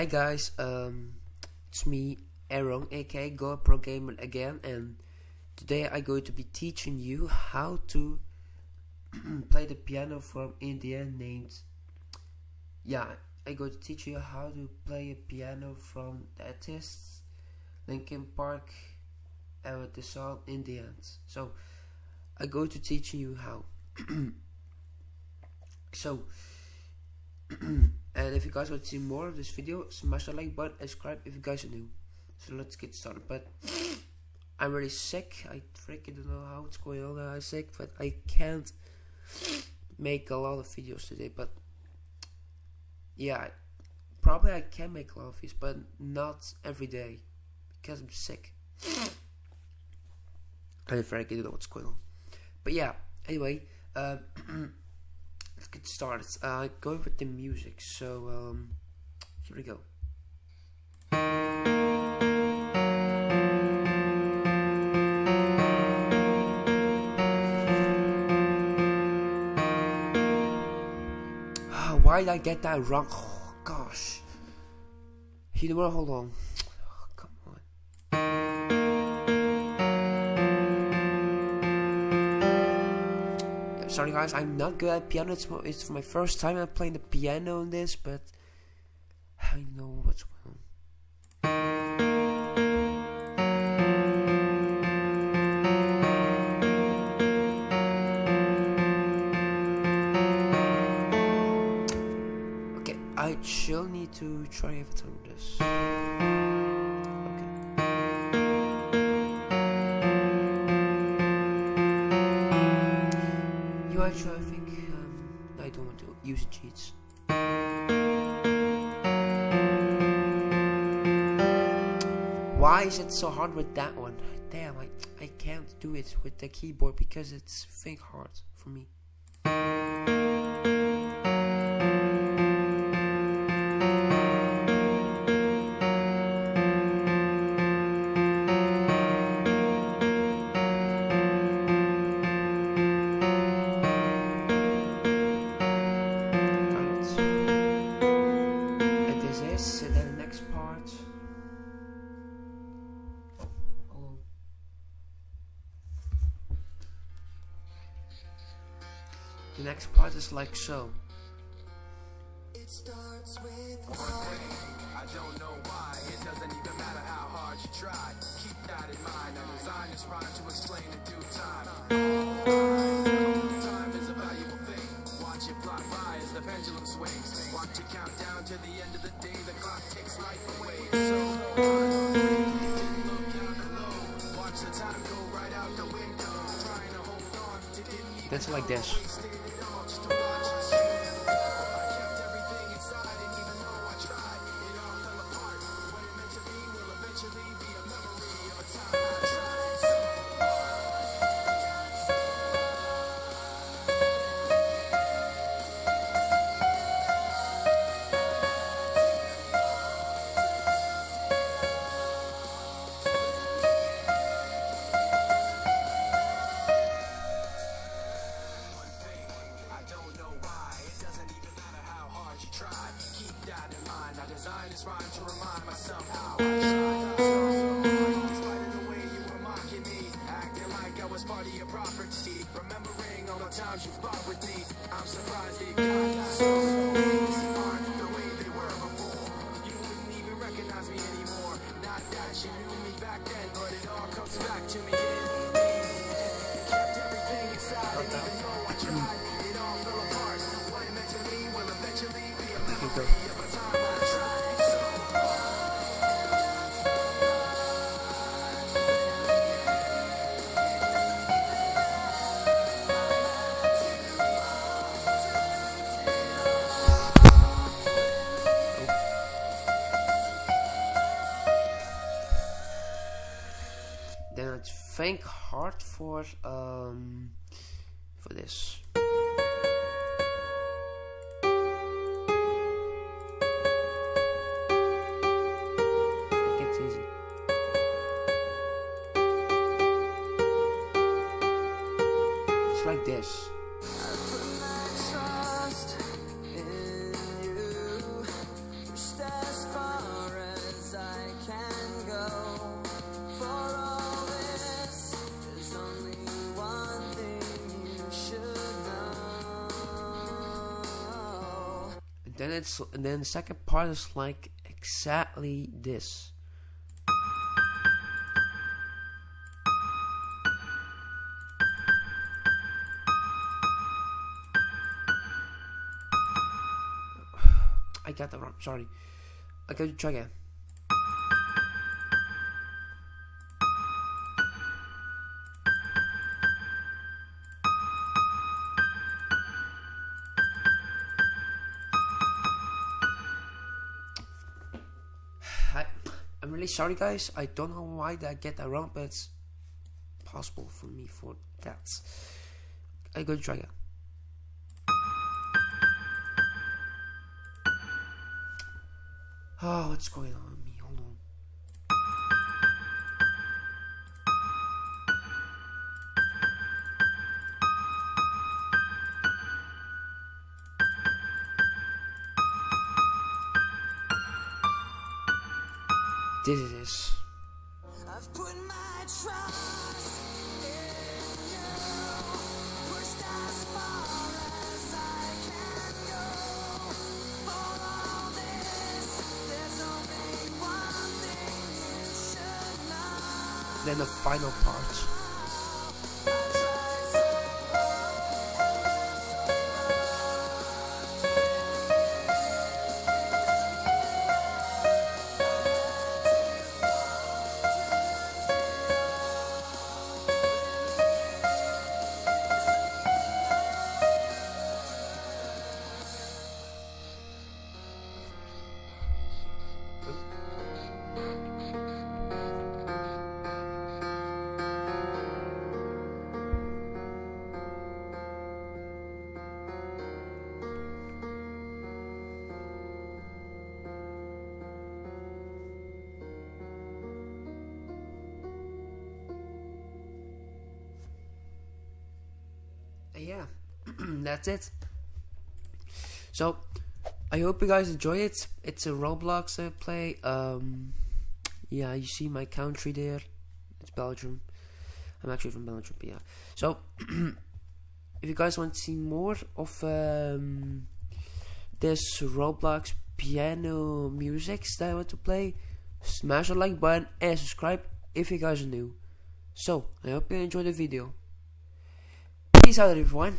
Hey guys, it's me, Aaron, aka Go Pro Gamer again, and today I'm going to be teaching you how to play the piano from India named, I'm going to teach you how to play a piano from the artists Linkin Park with the song In the End. So I'm going to teach you how. And if you guys want to see more of this video, smash the like button and subscribe if you guys are new. So let's get started. But I'm really sick. I freaking don't know how it's going on. I'm sick, but I can't make a lot of videos today. But yeah, probably I can make a lot of videos, but not every day because I'm sick. I freaking don't know what's going on. But yeah, anyway, let's get started. Going with the music. So here we go. Why did I get that wrong? Oh, gosh. You know what? Hold on. Oh, come on. Yeah, sorry guys, I'm not good at piano. It's my first time I'm playing the piano on this, but I know what's going on. I still need to try every time with this. Okay. You actually, I think I don't want to use cheats. Why is it so hard with that one? Damn, I can't do it with the keyboard because it's hard for me. And then the next part. Hold on. The next part is like so. It starts with one thing. I don't know why. It doesn't even matter how hard you try. Keep that in mind. I designed this rhyme to explain in due time. Time is a valuable thing. Watch it fly by as the pendulum swings. Watch it count down to the end of the day. The clock takes life away. So look down below. Watch the time go right out the window. Trying to hold on to didn't. That's like this. This rhyme to remind myself how I tried. Despite of the way you were mocking me, acting like I was part of your property, remembering all the times you fought with me. I'm surprised that you got so things aren't the way they were before. You wouldn't even recognize me anymore. Not that you knew me back then, but it all comes back to me. Kept everything inside, and even though I tried, it all fell apart. What it meant to me will eventually be a memory of a time I tried. Then it's think hard for this. I think it's easy. It's like this. Trust in you, stars far then the second part is like exactly this. I got that wrong. Sorry. I got to try again. I'm really sorry, guys. I don't know why I get that wrong, but it's possible for me for that. I go to try again. Oh, what's going on with me? Hold on. This is this. I've put my trust in you, pushed as far as I can go. For all this, there's only one thing you should know. Then the final part. Yeah, that's it. So I hope you guys enjoy it. It's a Roblox play. Yeah, you see my country there. It's Belgium. I'm actually from Belgium, but yeah. So if you guys want to see more of this Roblox piano music that I want to play, smash the like button and subscribe if you guys are new. So I hope you enjoyed the video. Peace out, everyone.